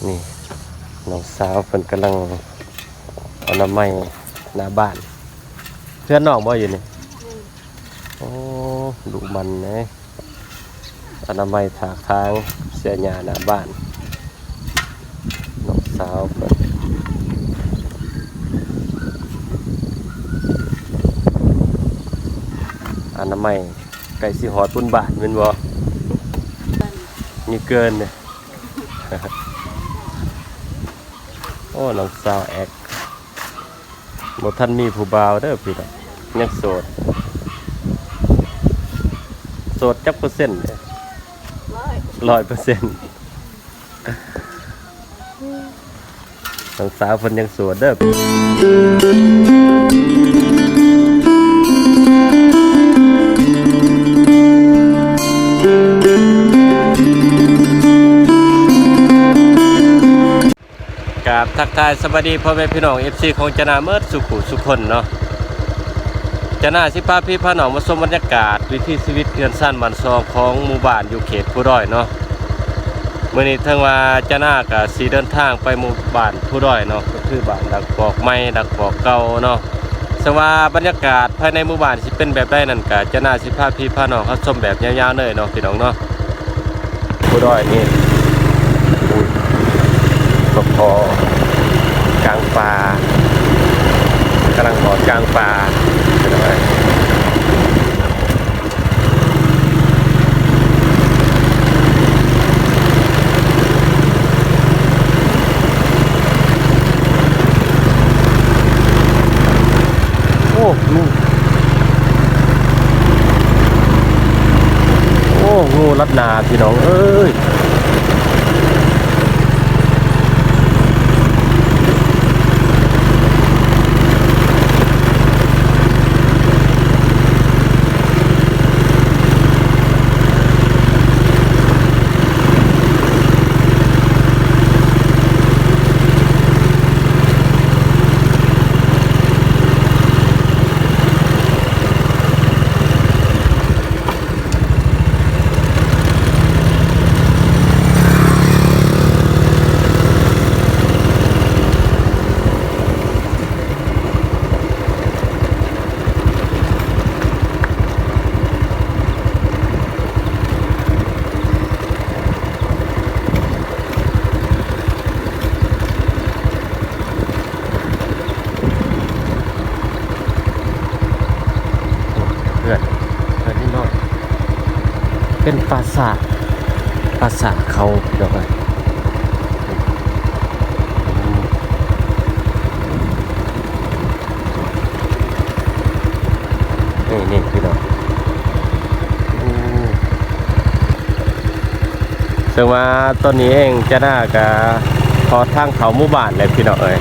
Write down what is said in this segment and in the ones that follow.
นี่น้องสาวเพิ่นกำลังเอาน้ำไม้หน้าบ้านเพื่อนน้องบ่อยู่นี่โอ้ดูมันนะเอาน้ำไม้ถากทางเสียหญ้าหน้าบ้านน้องสาวเพิ่นเอาน้ำไม้ไก่สิหอดบุญบาทแม่นบ่นี่เกินเนี่ย โอ้น้องสาวแอกบ่ทันมีผู้บ่าวเด้อพี่น้องยังโสดจักเปอร์เซ็นต์เนี่ย100%น้องสาวเพิ่นยังโสดเด้อกราบทักทายสวัสดีพ่อแม่พี่น้อง FC ของจนาเมิดสุขุสุคนเนาะจนาสิพาพี่พาน้องมาชมบรรยากาศวิถีชีวิตเรือนซ่านบ้านซองของหมู่บ้านอยู่เขตผู้ด้อยเนาะมื้อนี้ถึงว่าจนาก็สิเดินทางไปหมู่บ้านผู้ด้อยเนาะก็คือบ้านดักปอกไม้ดักปอกเก่าเนาะซึ่งว่าบรรยากาศภายในหมู่บ้านสิเป็นแบบใดนั่นก็จนาสิพาพี่พาน้องเขาชมแบบยาวๆเลยเนาะพี่น้องเนาะผู้ด้อยนี่ก็พอกลางป่ากำลังหอดกลางป่าเป็นอะไรโอ้งูลัดนาพี่น้องเอ้ยเป็นปราสาทเขาเดี๋ยวก่อนนี่พี่น้องซึ่งว่าตอนนี้เองจะน่าจะพอทางเขาหมู่บ้านเลยพี่น้องเอ้ย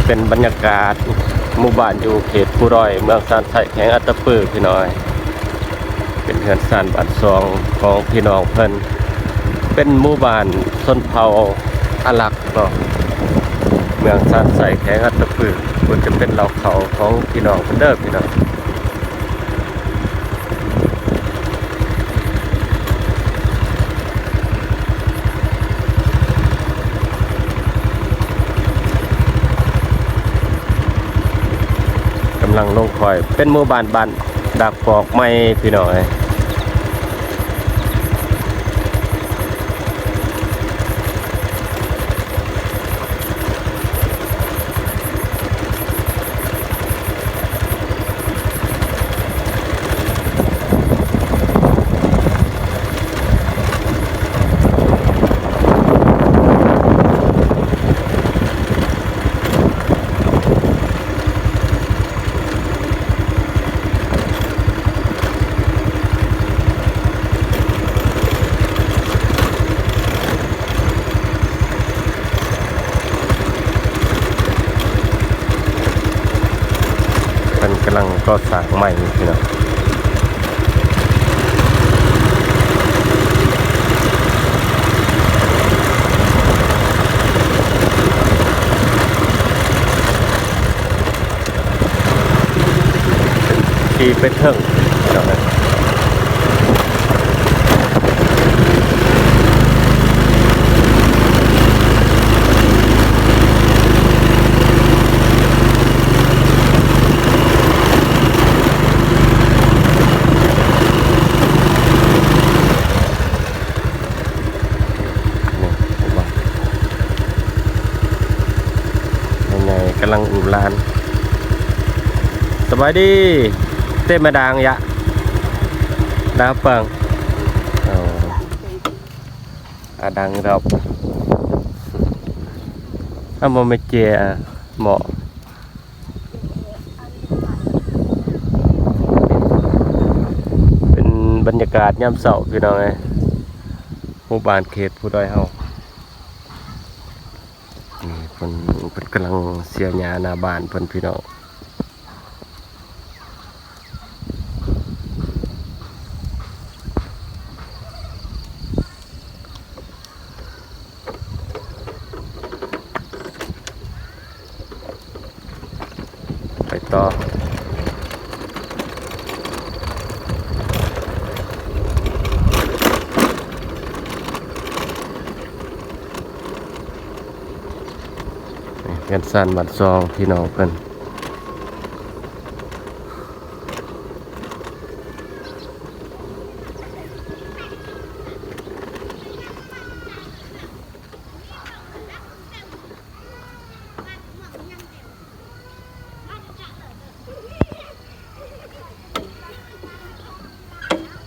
เป็นบรรยากาศหมู่บ้านอยู่เขตผู้ด้อยเมืองซานไสแข็งอัตตปือพี่น้อยเป็นเฮือนซ่านบ้านซองของพี่น้องเพิ่นเป็นหมู่บ้านชนเผ่าอาหรักเนาะเมืองซานไสแข็งอัตตปือมันจะเป็นเหล่าเขาของพี่น้องเพิ่นเด้อพี่น้องกำลังลงคอยเป็นหมู่บ้านดักปอกไม้พี่น้อยกำลังก็สร้างใหม่พี่น้องขี่ไปเถิงเดี๋ยวนะ กำลังอุ่มลานสบายดีเต้มาดังยะดาวเปิงดังรอบโมเมเจเหมาะเป็นบรรยากาศยามเช้าพี่น้องหมู่บ้านเขตผู้ด้อยเฮานี่เพิ่นกำลังเสียหญ้าหน้าบ้านเพิ่นพี่น้องไปต่อเงินสั้นบัตรซองพี่น้องเพิ่น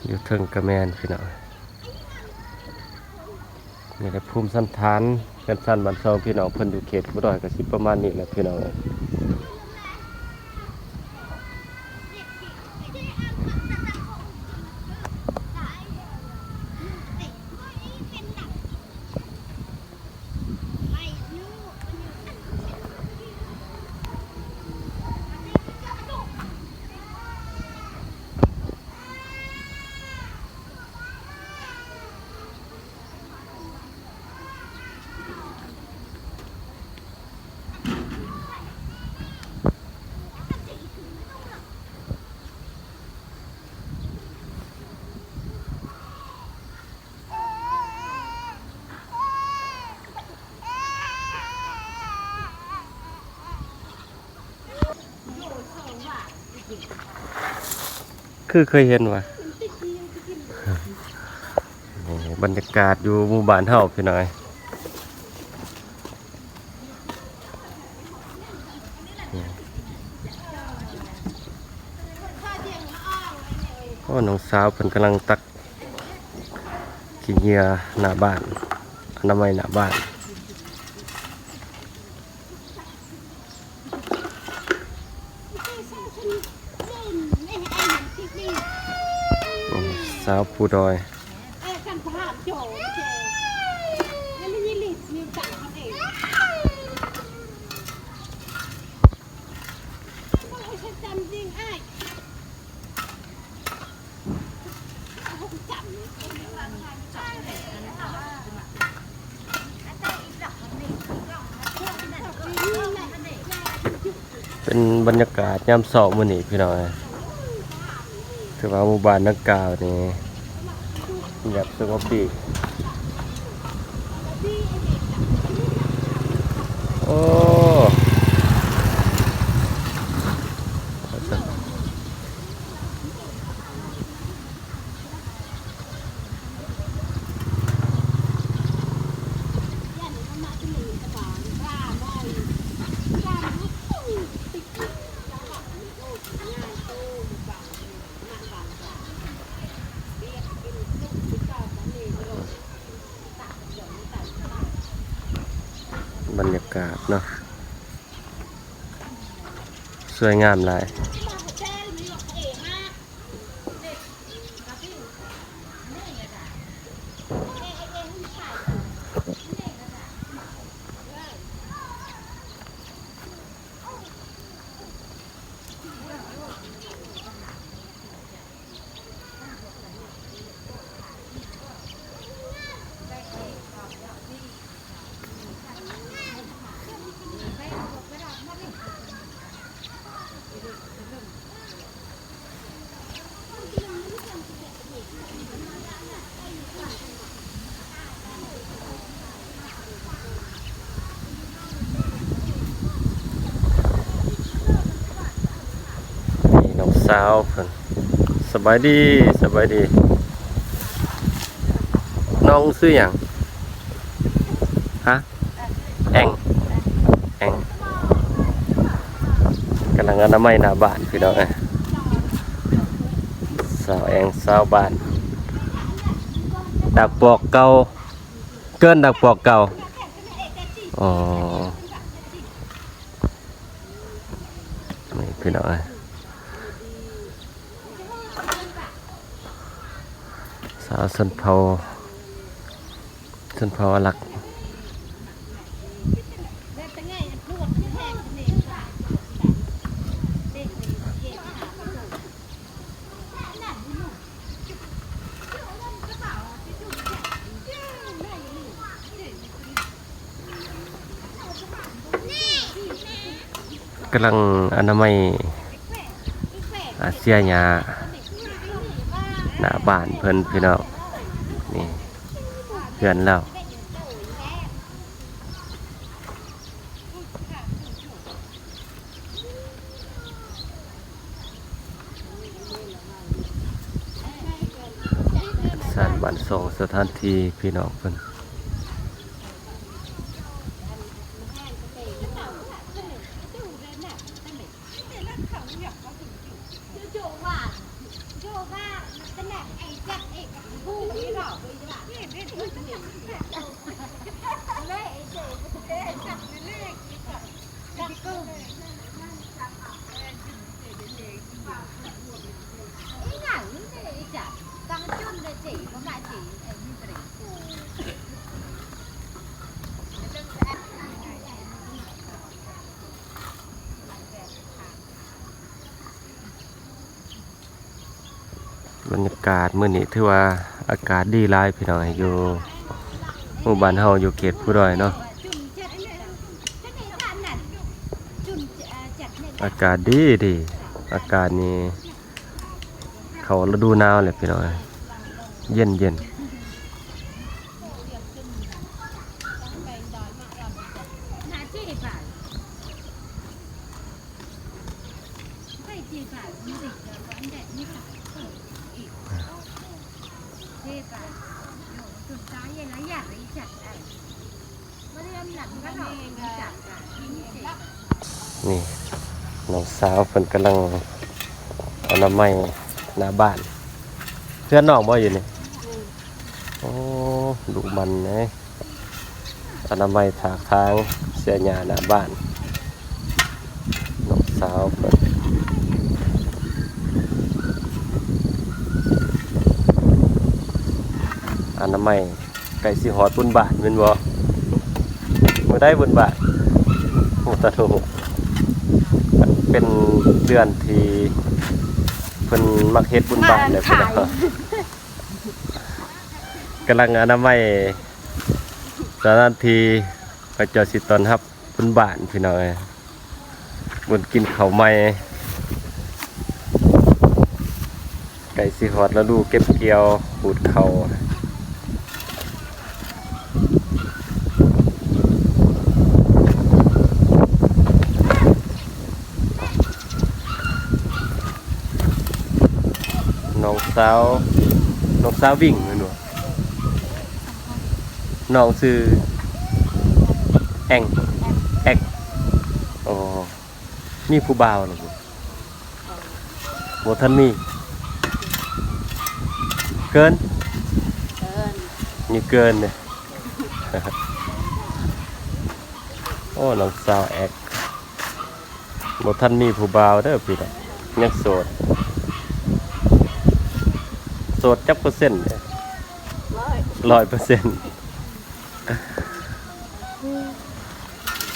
อยู่เทิงกระแมนพี่น้องนี่แหละภูมิสันฐานเงินสั้นบัตรซองพี่น้องเพิ่นอยู่เขตผู้ด้อยก็สิประมาณนี้แหละพี่น้องคือเคยเห็นว่าบรรยากาศอยู่หมู่บ้านเฮาพี่น้อยก็น้องสาวเพิ่นกำลังตักขี้เหงื่อหน้าบ้านอนามัยหน้าบ้านสาวผู้ดอยเป็นบรรยากาศยามเช้ามื้อนี้พี่น้อยถือว่าหมู่บ้านดังกล่าวนี่เงียบสงบดีโอ้บรรยากาศเนาะสวยงามหลายนี่น้องสาวเพิ่นสบายดีสบายดีน้องซื้อหยังฮะแอง ำลังอนามัยหน้าบ้านพี่น้องสาวแองสาวบ้านดักปอกเก่าเกินดักปอกเก่าอ๋อนี่พี่น้องสาวชนเผ่าหลักกำลังอนามัยเสียหญ้าหน้าบ้านเพิ่นพี่น้องนี่เพื่อนแล้วสานบ้านสองสถานที่พี่น้องเพิ่นบรรยากาศมื้อนี้ถือว่าอากาศดีหลายพี่น้องอยู่หมู่บ้านเฮาอยู่เขตผู้ดอยเนาะอากาศดีอากาศนี้เขาฤดูหนาวเลยพี่น้องเย็นนี่น้องสาวเพิ่นกำลังอนามัยหน้าบ้านเพื่อนน้องบ่อยู่นี่โอ้ดูมันนะอนามัยถากทางเสียหญ้าหน้าบ้านน้องสาวเพิ่นอนามัยไก่สิหอดบุญบาทแม่นบ่มื้อได้บุญบาทโอ้ตะโถเป็นเดือนที่เพิ่นมักเฮ็ดบุญบาทเลยพี่น้องกำลังอนามัยสถานที่ก็เจ้าสิต้อนรับบุญบาทพี่น้องบุญกินข้าวใหม่ไก่สิฮอดแล้วดูเก็บเกี่ยวขูดข้าวน้องสาววิ่งเลยหนูน้องชื่อแองโอ้มีผู้บ่าวหรือเปล่าโมทันมีเกินมีเกินเนี่ย โอ้น้องสาวโมทันมีผู้บ่าวเด้อพี่น้องยังโสดจักเปอร์เซ็นต์เนี่ย100%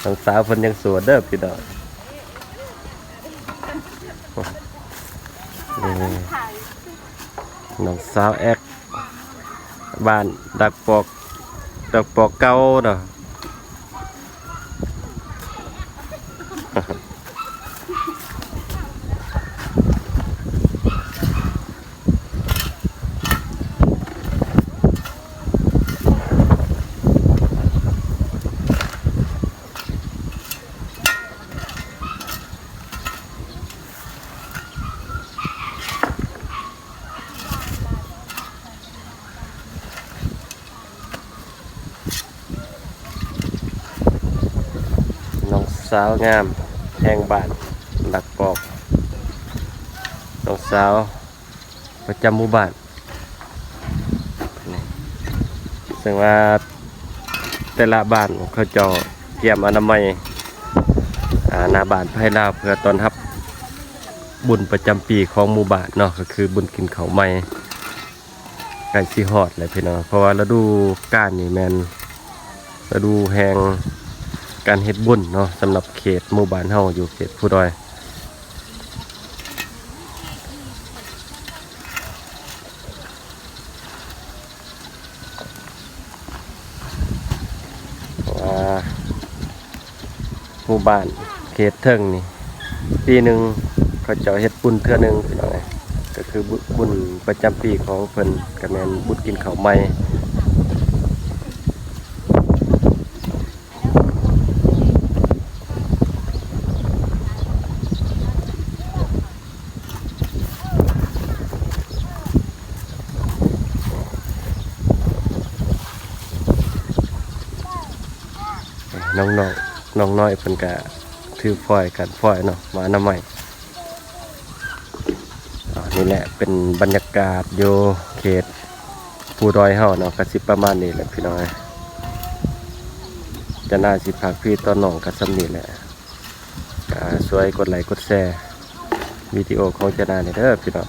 น้องสาวเพิ่นยังโสดเด้อพี่น้องน้องสาวบ้านดักปอกเก่าเนาะสาวงามแห่งบ้าน ลักกอกน้องสาวประจำหมู่บ้านนี่ซึ่งว่าแต่ละบ้านเขาเจะเตรียมอนามัยหน้าบ้านภายลาวเพื่อต้อนรับบุญประจำปีของหมู่บ้านเนาะก็คือบุญกินข้าวใหม่ไก่สิฮอดเลยพี่น้องเพราะว่าฤดูกาลนี่แม่นฤดูแห่งการเฮ็ดบุญเนาะสำหรับเขตหมู่บ้านเฮาอยู่เขตผู้ดอยเพราะว่าหมู่บ้านเขตเทิงนี่ปีหนึ่งเขาเจ้าเฮ็ดบุญเทื่อหนึงพี่น้องเอ้ยก็คือบุญประจำปีของเพิ่นก็แม่นบุญกินข้าวใหม่น้องๆน้องน้อยเพิ่นก็ถือฝอยกันฝอยเนาะมาอนามัยนี่แหละเป็นบรรยากาศโยเขตภูดอยเฮาเนาะก็สิประมาณนี้แหละพี่น้อยจะน่าสิพากพี่ตอนน้องก็ซ้ำนี่แหละก็ช่วยกดไลค์กดแชร์วิดีโอของจะน่านี่เด้อพี่น้อง